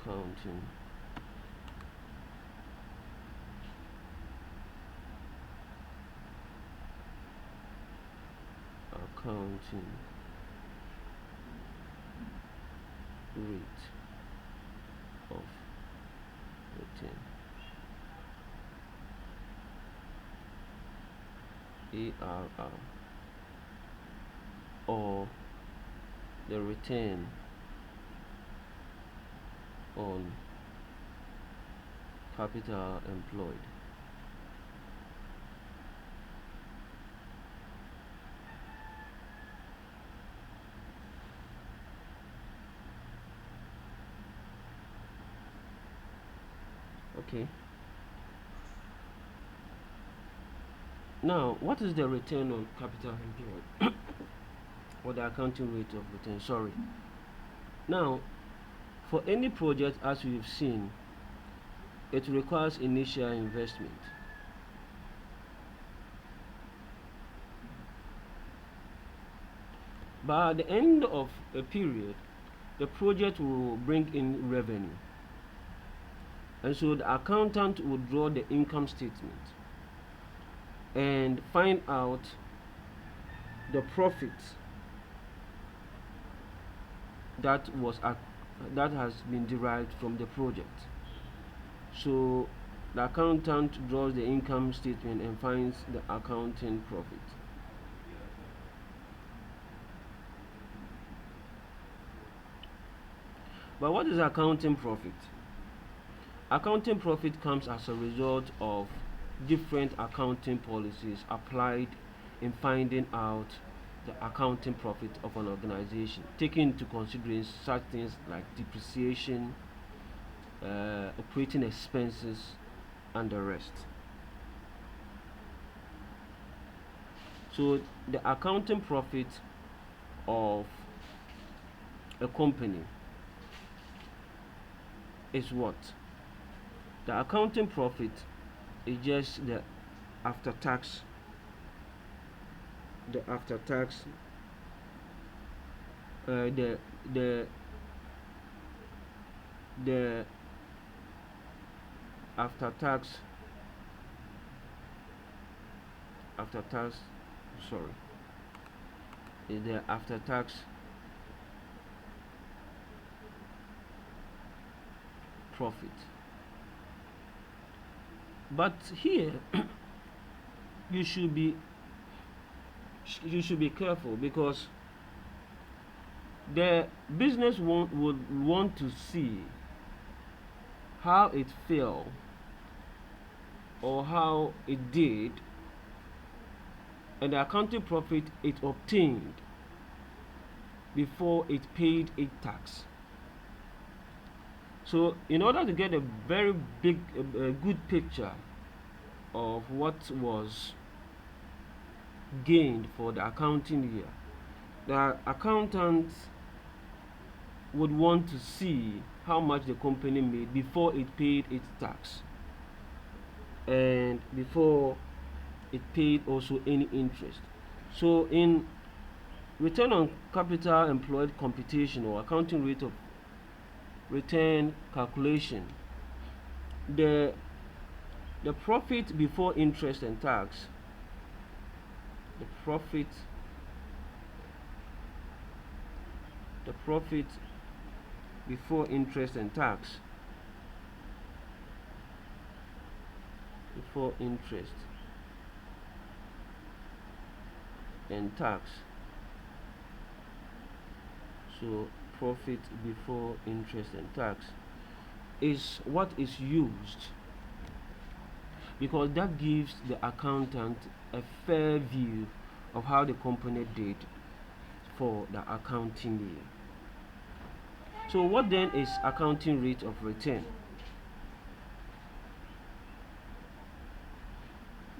accounting rate of return, ARR, or the return on capital employed. Okay. Now, what is the return on capital employed? Or the accounting rate of return? Sorry. Now, for any project, as we've seen, it requires initial investment. But at the end of a period, the project will bring in revenue. And so the accountant will draw the income statement and find out the profit that has been derived from the project. So the accountant draws the income statement and finds the accounting profit. But what is accounting profit? Accounting profit comes as a result of different accounting policies applied in finding out the accounting profit of an organization, taking into consideration such things like depreciation, operating expenses, and the rest. So the accounting profit of a company is what? The accounting profit is just the after tax the after tax the after tax sorry is the after tax profit. But here you should be careful, because the business would want to see how it fell or how it did, and the accounting profit it obtained before it paid its tax. So in order to get a very good picture of what was gained for the accounting year, the accountant would want to see how much the company made before it paid its tax and before it paid also any interest. So in return on capital employed computation or accounting rate of return calculation, the profit before interest and tax, the profit before interest and tax, before interest and tax, so profit before interest and tax is what is used, because that gives the accountant a fair view of how the company did for the accounting year. So what then is accounting rate of return?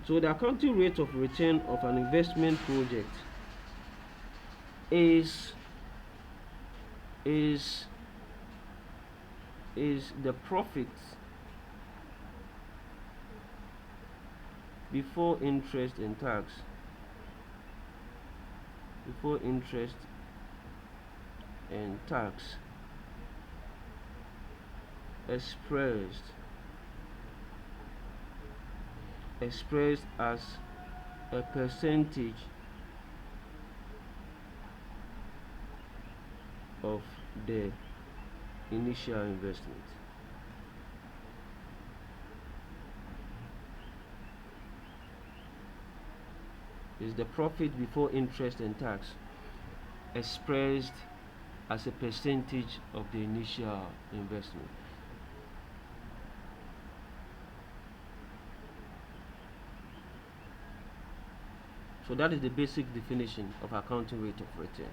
So the accounting rate of return of an investment project is the profit before interest and tax, expressed as a percentage of the initial investment. Is the profit before interest and tax expressed as a percentage of the initial investment. So that is the basic definition of accounting rate of return.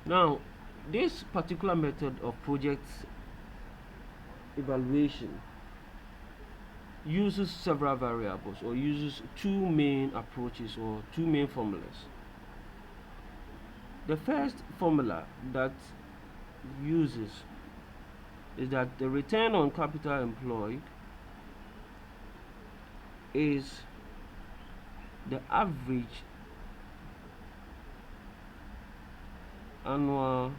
Now, this particular method of project evaluation uses several variables, or uses two main approaches or two main formulas. The first formula that uses is that the return on capital employed is the average annual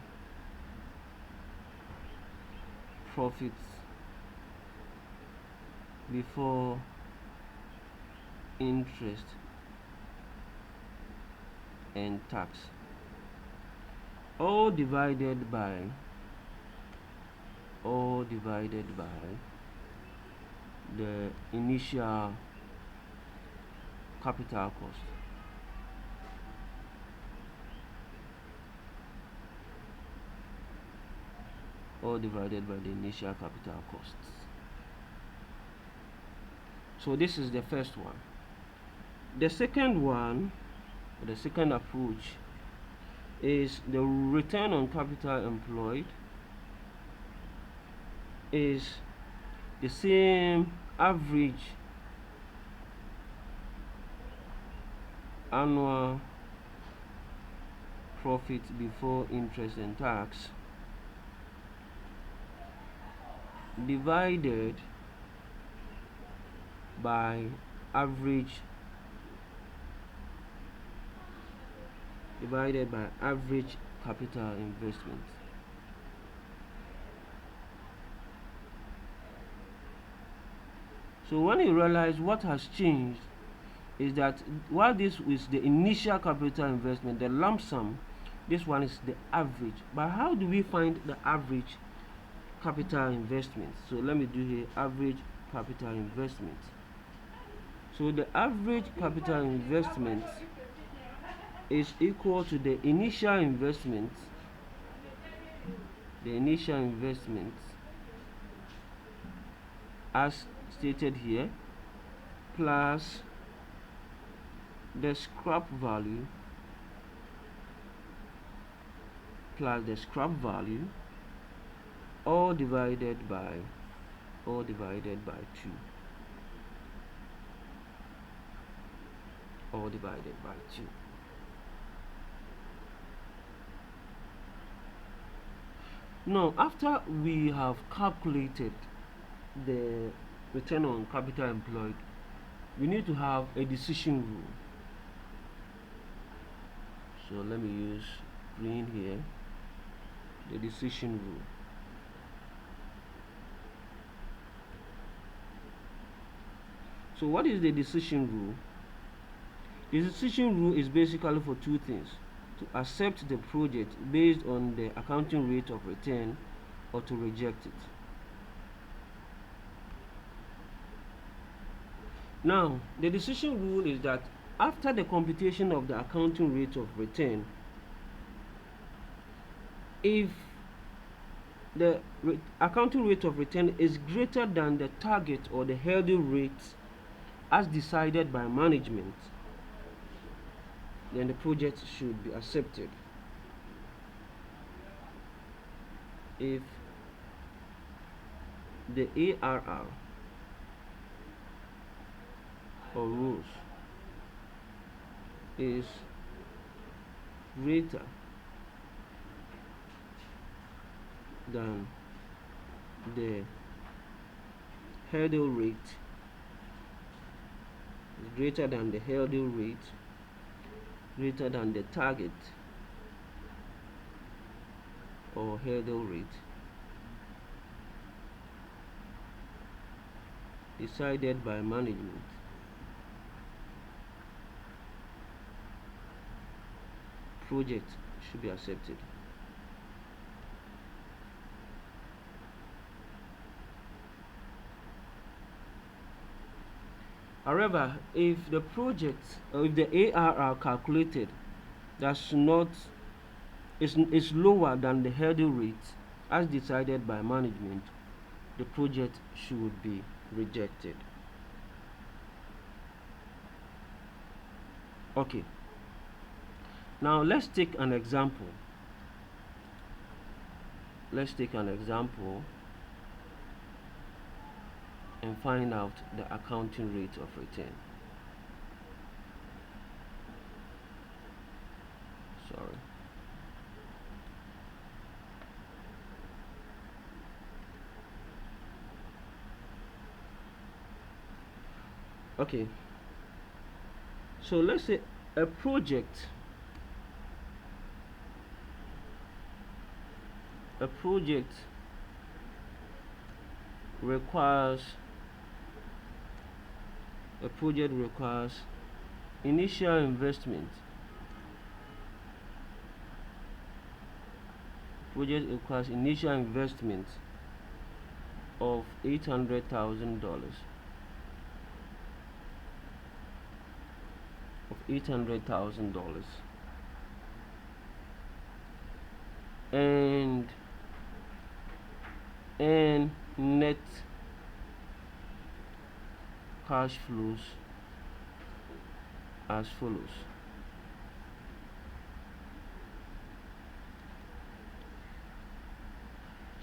profits before interest and tax, all divided by the initial capital cost. All divided by the initial capital costs. So this is the first one. The second one, the second approach, is the return on capital employed is the same average annual profit before interest and tax divided by average capital investment. So when you realize what has changed is that while this is the initial capital investment, the lump sum, this one is the average. But how do we find the average capital investment? So let me do here average capital investment. So the average capital investment is equal to the initial investment as stated here, plus the scrap value all divided by 2. All divided by 2. Now, after we have calculated the return on capital employed, we need to have a decision rule. So let me use green here, the decision rule. So what is the decision rule? The decision rule is basically for two things: to accept the project based on the accounting rate of return, or to reject it. Now, the decision rule is that after the computation of the accounting rate of return, if the accounting rate of return is greater than the target or the hurdle rate as decided by management, then the project should be accepted. If the ARR or rules is greater than the hurdle rate, greater than the target or hurdle rate, decided by management, project should be accepted. However, if the project or if the ARR calculated does not is lower than the hurdle rate as decided by management, the project should be rejected. Okay, now let's take an example. Let's take an example and find out the accounting rate of return. Sorry. Okay, so let's say a project requires initial investment. Project requires initial investment of $800,000. And net cash flows as follows.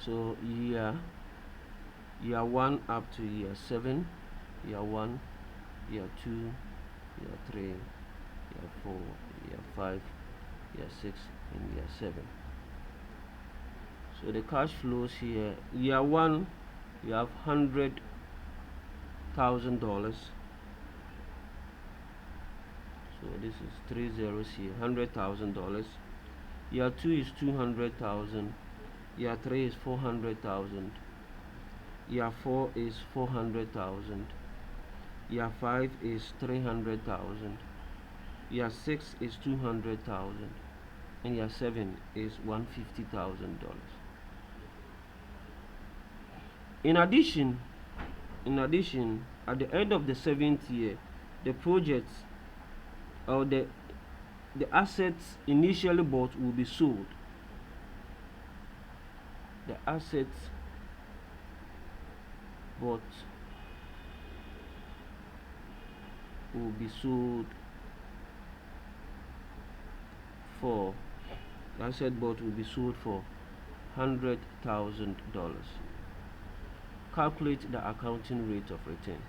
So year 1 up to year 7, year 1, year 2, year 3, year 4, year 5, year 6, and year 7. So the cash flows here, year 1 you have $100,000. So this is 3 zeros here, $100,000. Year 2 is 200,000. Year 3 is 400,000. Year 4 is 400,000. Year 5 is 300,000. Year 6 is 200,000. And year 7 is $150,000. In addition, at the end of the 7th year, the project or the assets initially bought will be sold. The assets bought will be sold for $100,000. Calculate the accounting rate of return.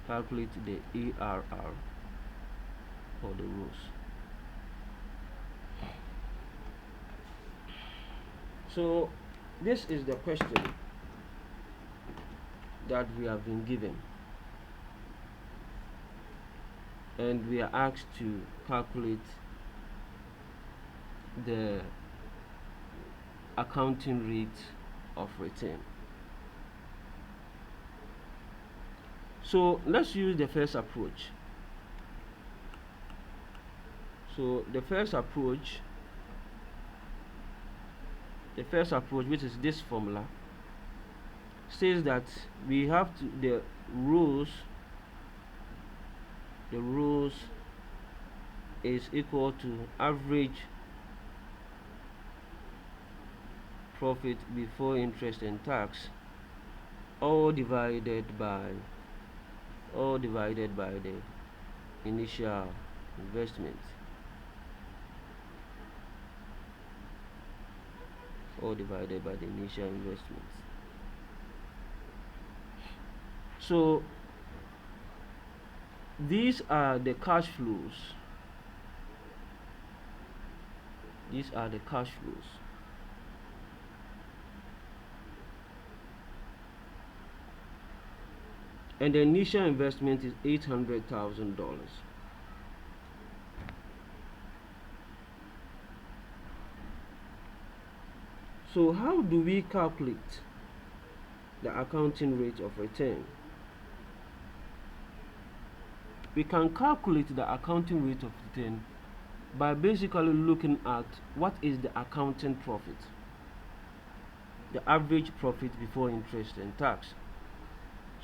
Calculate the ARR for the rows. So this is the question that we have been given, and we are asked to calculate the accounting rate of return. So let's use the first approach. So the first approach, which is this formula, says that we have to the rows is equal to average profit before interest and tax, all divided by the initial investment. So these are the cash flows. And the initial investment is $800,000. So how do we calculate the accounting rate of return. We can calculate the accounting rate of return by basically looking at what is the accounting profit, the average profit before interest and tax.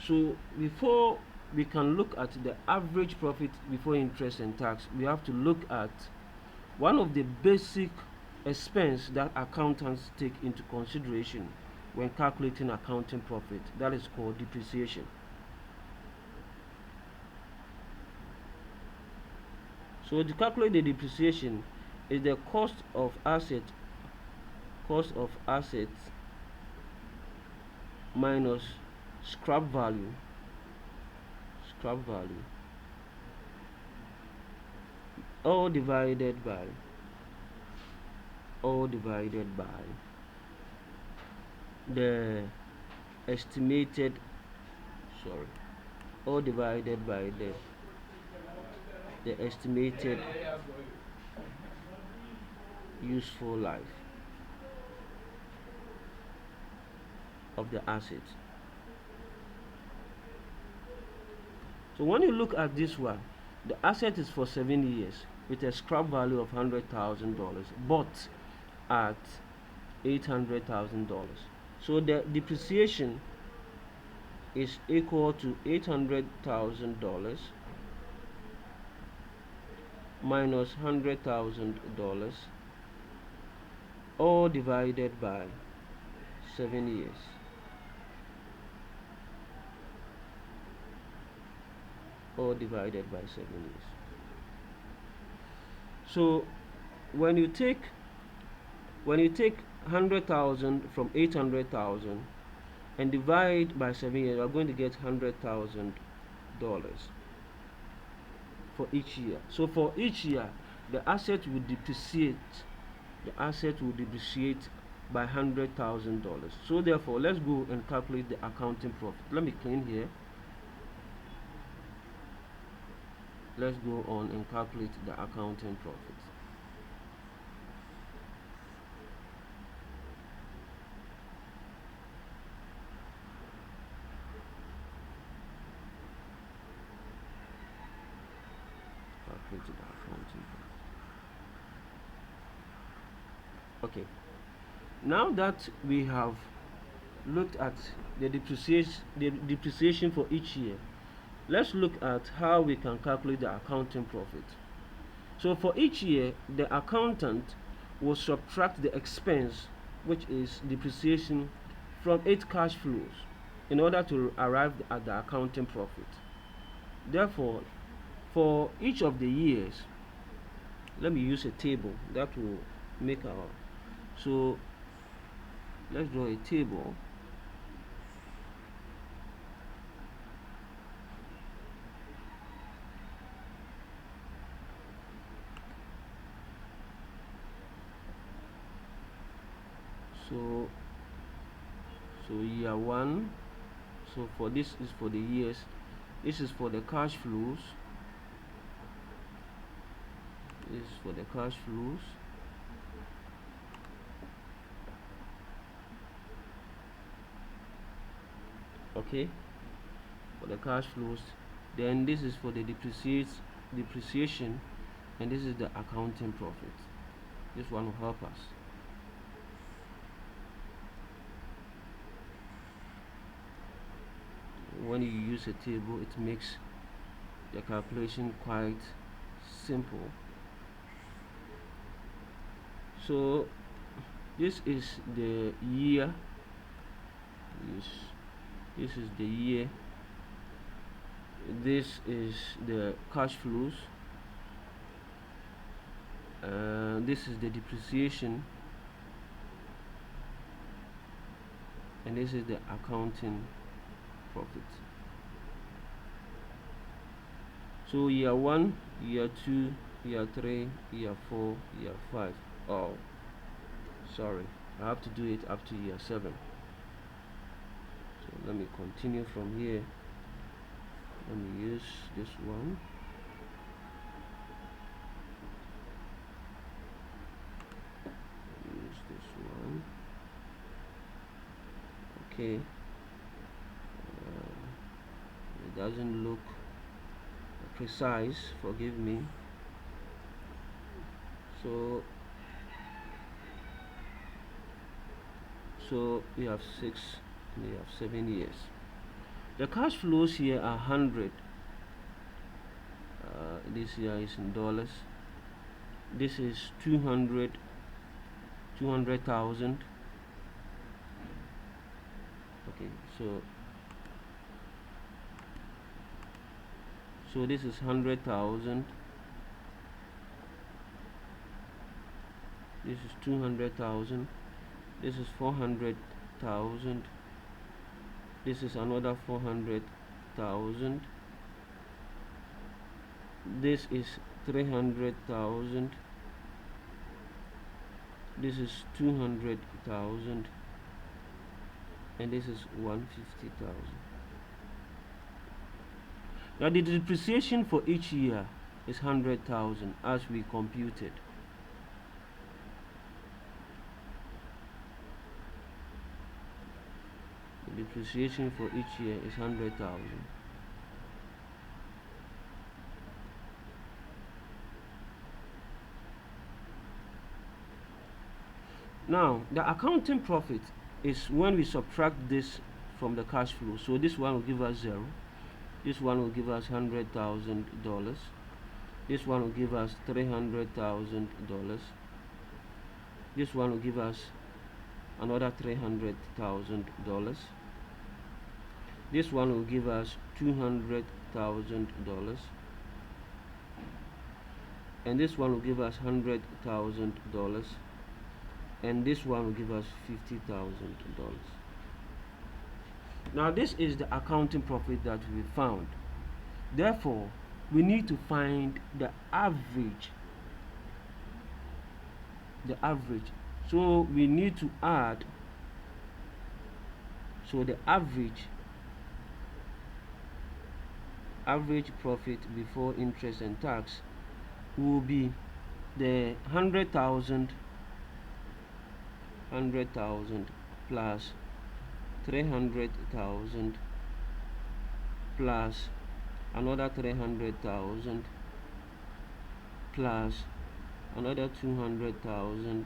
So before we can look at the average profit before interest and tax, we have to look at one of the basic expense that accountants take into consideration when calculating accounting profit. That is called depreciation. So to calculate the depreciation is the cost of assets minus scrap value all divided by the estimated sorry all divided by the estimated useful life of the asset. So when you look at this one, the asset is for 7 years with a scrap value of $100,000 bought at $800,000. So the depreciation is equal to $800,000 minus $100,000 all divided by 7 years. All divided by 7 years. So when you take 100,000 from 800,000 and divide by 7 years, you are going to get $100,000 for each year. So for each year, the asset will depreciate. By $100,000. So therefore, let's go and calculate the accounting profit. Let me clean here. Let's go on and calculate the accounting profit. Calculate the accounting profit. Okay. Now that we have looked at the depreciation for each year, let's look at how we can calculate the accounting profit. So for each year, the accountant will subtract the expense, which is depreciation, from its cash flows in order to arrive at the accounting profit. Therefore, for each of the years, let me use a table that will make our so let's draw a table. So year one, so for this is for the years, this is for the cash flows, okay, for the cash flows. Then this is for the depreciation, and this is the accounting profit. This one will help us. When you use a table, it makes the calculation quite simple. So this is the year. This is the year. This is the cash flows. This is the depreciation, and this is the accounting profit. So year 1, year 2, year 3, year 4, year 5. Oh, sorry, I have to do it up to year 7. So let me continue from here. Let me use this one. Okay, doesn't look precise, forgive me. So we have 6 and we have 7 years. The cash flows here are 100. This here is in dollars. This is 200,000. Okay, so this is 100,000. This is 200,000. This is 400,000. This is another 400,000. This is 300,000. This is 200,000, and this is 150,000. Now the depreciation for each year is 100,000 as we computed. The depreciation for each year is 100,000. Now the accounting profit is when we subtract this from the cash flow. So this one will give us 0. This one will give us $100,000. This one will give us $300,000. This one will give us another $300,000. This one will give us $200,000, and this one will give us $100,000, and this one will give us $50,000. Now this is the accounting profit that we found. Therefore, we need to find the average. So we need to add. So the average profit before interest and tax will be the 100,000 plus 300,000 plus another 300,000 plus another 200,000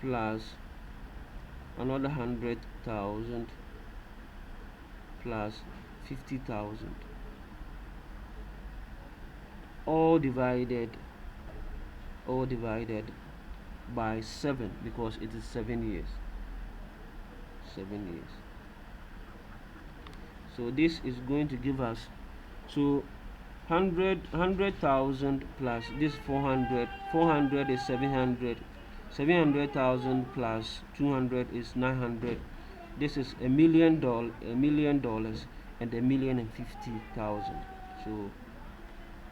plus another 100,000 plus 50,000, all divided by 7, because it is 7 years. So this is going to give us 100,000 plus this 400 is 700. 700,000 plus 200 is 900. This is $1 million, and $1,050,000. So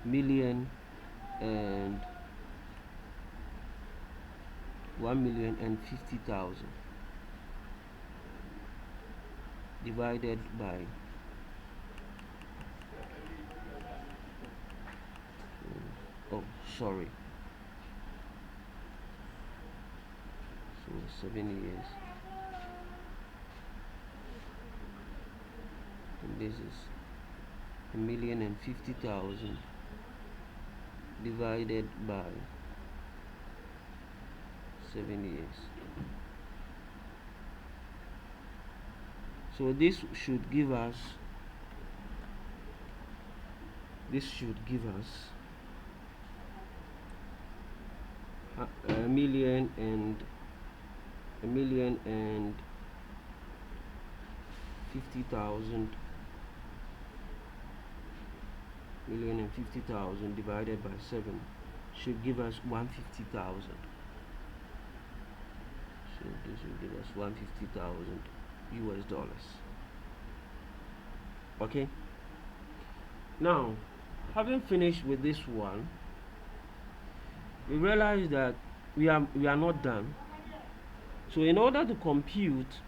$1,050,000 divided by so 7 years, and this is $1,050,000 divided by 7 years. So this should give us $1,050,000 divided by 7 should give us 150,000. So this will give us 150,000 US dollars. Okay, now having finished with this one, we realize that we are not done. So in order to compute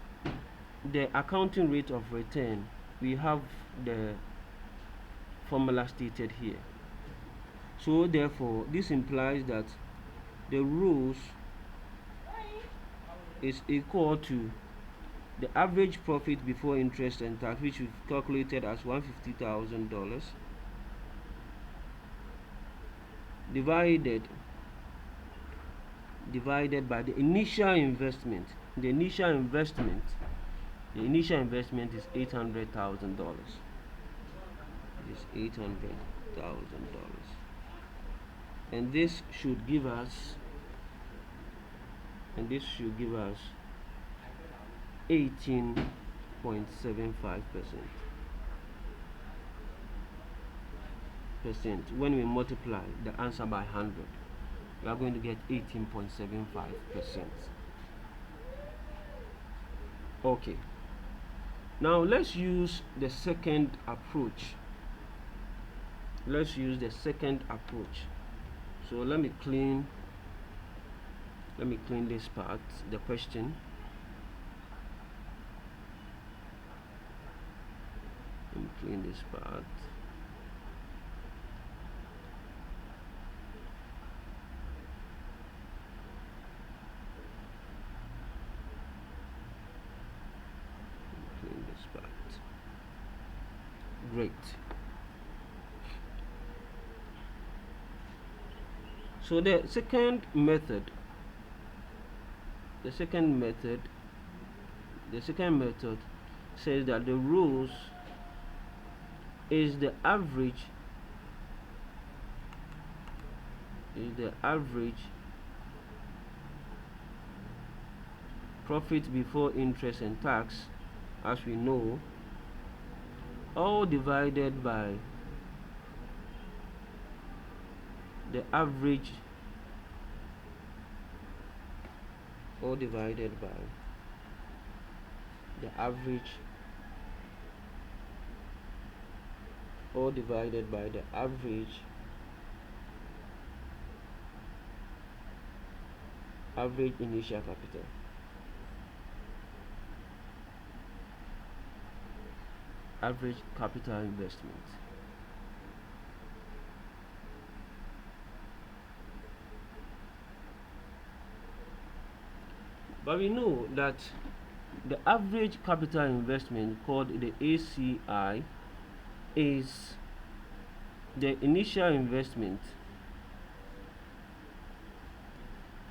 the accounting rate of return, we have the formula stated here. So therefore, this implies that the rows is equal to the average profit before interest and tax, which we've calculated as $150,000, divided by the initial investment. The initial investment is $800,000. It is $800,000, and this should give us 18.75%. When we multiply the answer by 100, we are going to get 18.75%. Okay, now let's use the second approach. So let me clean this part, the question. Let me clean this part. Great. So the second method says that the rules is the average profit before interest and tax, as we know, all divided by the average average initial capital. Average capital investment. But we know that the average capital investment, called the ACI, is the initial investment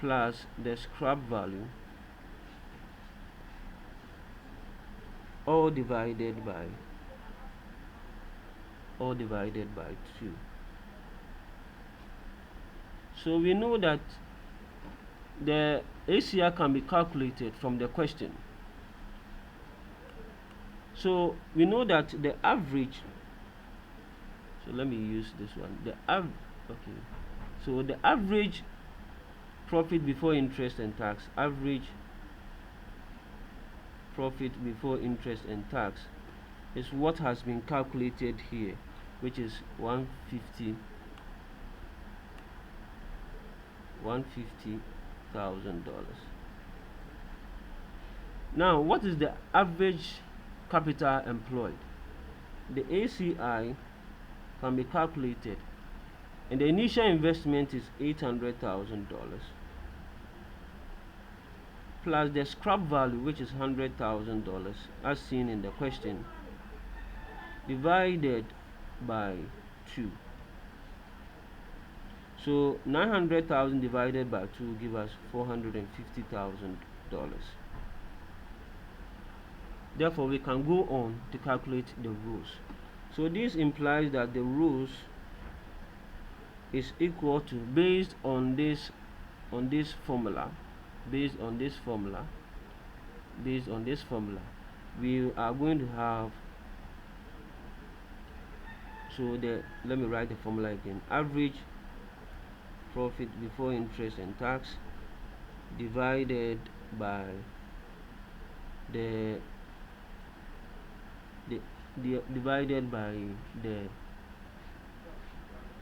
plus the scrap value, all divided by 2. So we know that the ACI can be calculated from the question. So we know that the average, so let me use this one, so the average profit before interest and tax, is what has been calculated here, which is $150,000. Now, what is the average capital employed? The ACI can be calculated, and the initial investment is $800,000 plus the scrap value, which is $100,000, as seen in the question, divided by 2. So 900,000 divided by 2 give us $450,000. Therefore, we can go on to calculate the rules. So this implies that the rules is equal to, based on this formula, we are going to have, let me write the formula again. Average profit before interest and tax divided by the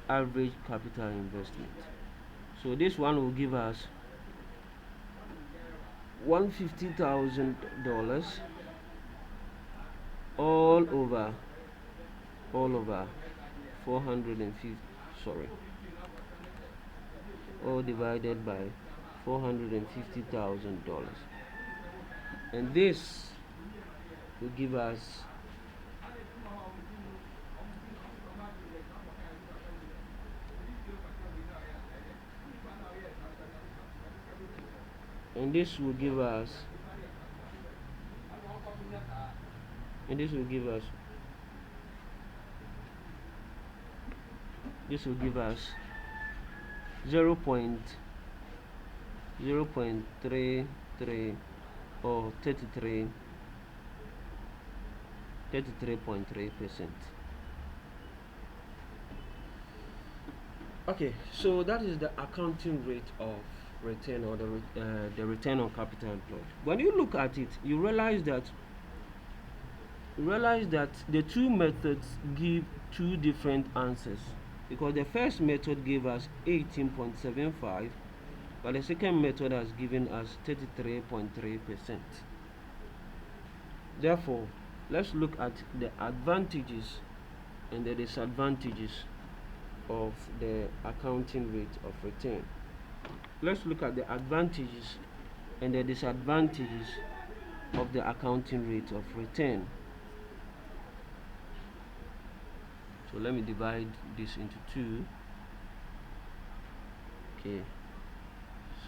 average capital investment. So this one will give us $150,000 all over 450, all divided by $450,000, and this will give us and this will give us and this will give us this will give us 0.33 or 33.3%. Okay, so that is the accounting rate of return, or the return on capital employed. When you look at it, you realize that the two methods give two different answers, because the first method gave us 18.75, but the second method has given us 33.3%. Therefore, let's look at the advantages and the disadvantages of the accounting rate of return. Let's look at the advantages and the disadvantages of the accounting rate of return. So let me divide this into two. Okay,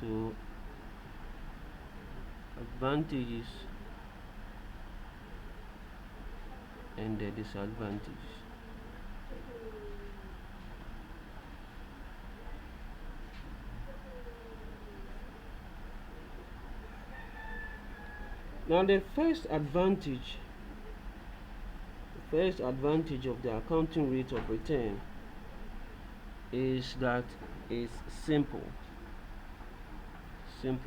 so advantages and the disadvantages. Now the first advantage of the accounting rate of return is that it's simple to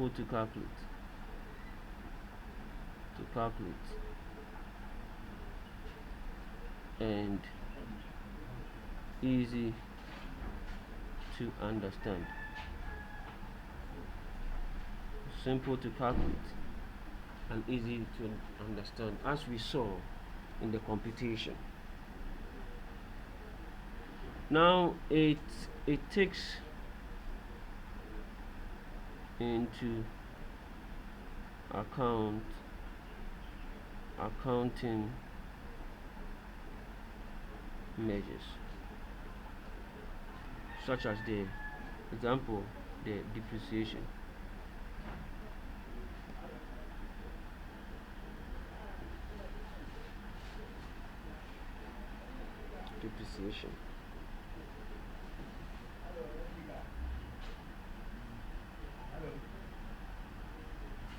calculate and easy to understand. Simple to calculate and easy to understand, as we saw in the computation. Now it takes into account accounting measures, such as the depreciation.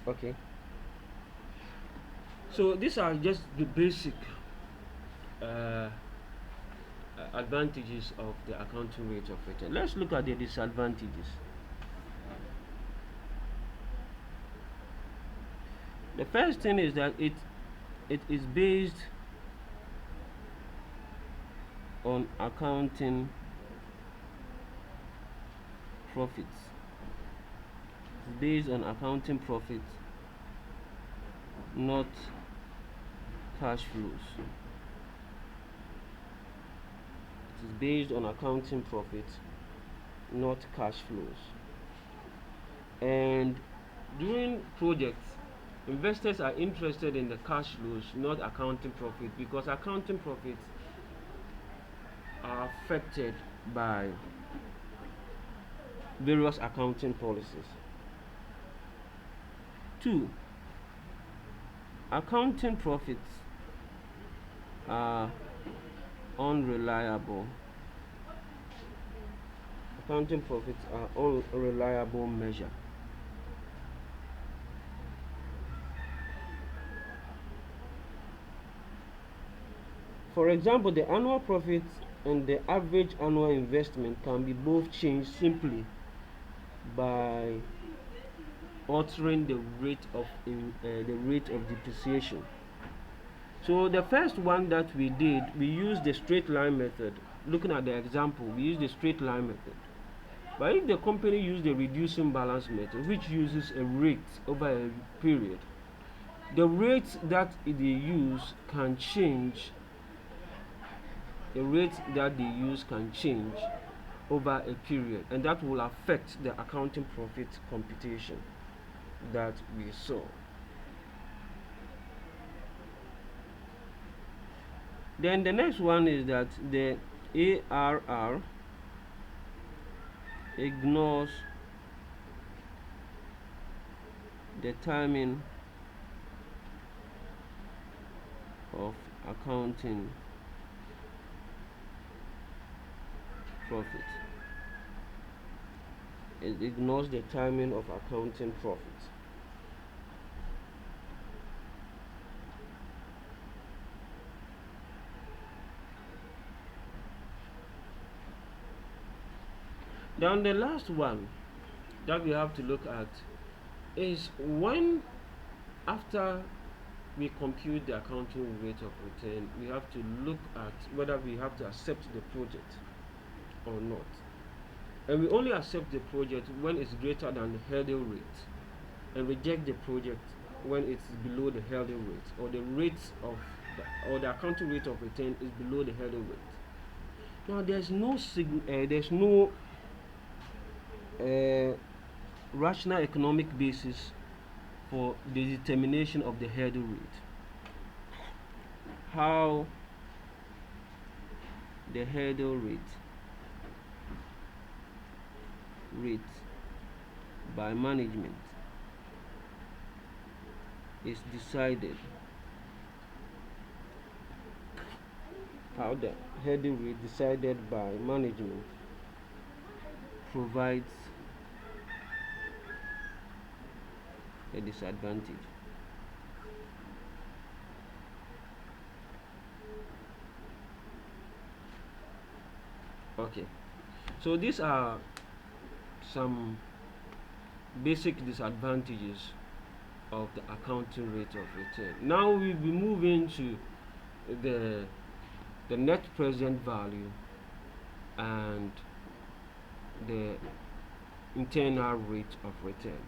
Okay, so these are just the basic advantages of the accounting rate of return. Let's look at the disadvantages. The first thing is that it is based on accounting profits. It's based on accounting profits, not cash flows. It is based on accounting profits, not cash flows. And during projects, investors are interested in the cash flows, not accounting profit, because accounting profits are affected by various accounting policies. 2. Accounting profits are unreliable. Accounting profits are unreliable measure. For example, the annual profits and the average annual investment can be both changed simply by altering the rate of depreciation. So the first one that we did, we used the straight line method. Looking at the example, we used the straight line method. But if the company used the reducing balance method, which uses a rate over a period, the rate that they use can change. The rate that they use can change over a period, and that will affect the accounting profit computation that we saw. Then the next one is that the ARR ignores the timing of accounting profit. It ignores the timing of accounting profit. Then the last one that we have to look at is when, after we compute the accounting rate of return, we have to look at whether we have to accept the project or not. And we only accept the project when it's greater than the hurdle rate, and reject the project when it's below the hurdle rate, or the rate of or the accounting rate of return is below the hurdle rate. Now there's no rational economic basis for the determination of the hurdle rate. How the hurdle rate by management is decided. How the hurdle rate decided by management provides a disadvantage. Okay, so these are some basic disadvantages of the accounting rate of return. Now we'll be moving to the net present value and the internal rate of return.